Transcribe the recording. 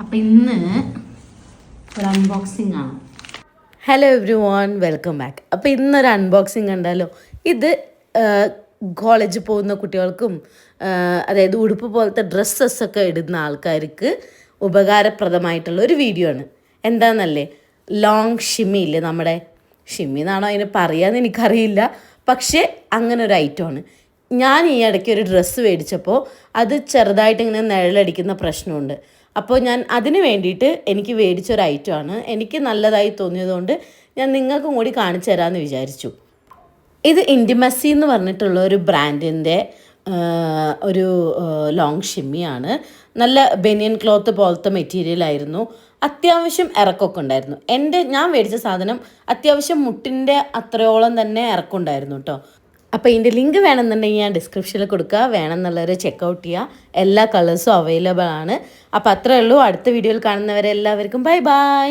അപ്പം ഇന്ന് ഒരു അൺബോക്സിംഗ് ആണ്. Hello every one, welcome back. അപ്പോൾ ഇന്നൊരു അൺബോക്സിങ് കണ്ടാലോ. ഇത് കോളേജിൽ പോകുന്ന കുട്ടികൾക്കും അതായത് ഉടുപ്പ് പോലത്തെ ഡ്രസ്സസ്സൊക്കെ ഇടുന്ന ആൾക്കാർക്ക് ഉപകാരപ്രദമായിട്ടുള്ള ഒരു വീഡിയോ ആണ്. എന്താണെന്നല്ലേ, ലോങ് ഷിമ്മി ഇല്ലേ, നമ്മുടെ ഷിമ്മി എന്നാണോ അതിന് പറയാമെന്ന് എനിക്കറിയില്ല, പക്ഷേ അങ്ങനെ ഒരു ഐറ്റമാണ്. ഞാൻ ഈ ഇടയ്ക്ക് ഒരു ഡ്രസ്സ് മേടിച്ചപ്പോൾ അത് ചെറുതായിട്ട് ഇങ്ങനെ നിഴലടിക്കുന്ന പ്രശ്നമുണ്ട്. അപ്പോൾ ഞാൻ അതിന് വേണ്ടിയിട്ട് എനിക്ക് മേടിച്ചൊരു ഐറ്റമാണ്. എനിക്ക് നല്ലതായി തോന്നിയതുകൊണ്ട് ഞാൻ നിങ്ങൾക്കും കൂടി കാണിച്ചു തരാമെന്ന് വിചാരിച്ചു. ഇത് ഇൻറ്റിമസി എന്ന് പറഞ്ഞിട്ടുള്ള ഒരു ബ്രാൻഡിൻ്റെ ഒരു ലോങ് ഷിമ്മിയാണ്. നല്ല ബനിയൻ ക്ലോത്ത് പോലത്തെ മെറ്റീരിയലായിരുന്നു. അത്യാവശ്യം ഇറക്കമൊക്കെ ഉണ്ടായിരുന്നു. ഞാൻ മേടിച്ച സാധനം അത്യാവശ്യം മുട്ടിൻ്റെ അത്രയോളം തന്നെ ഇറക്കമുണ്ടായിരുന്നു കേട്ടോ. അപ്പോൾ ഇതിൻ്റെ ലിങ്ക് വേണമെന്നുണ്ടെങ്കിൽ ഞാൻ ഡിസ്ക്രിപ്ഷനിൽ കൊടുക്കുക, വേണമെന്നുള്ളവർ ചെക്കൗട്ട് ചെയ്യുക. എല്ലാ കളേഴ്സും അവൈലബിൾ ആണ്. അപ്പോൾ അത്രയേ ഉള്ളൂ. അടുത്ത വീഡിയോയിൽ കാണുന്നവരെ എല്ലാവർക്കും ബൈ ബൈ.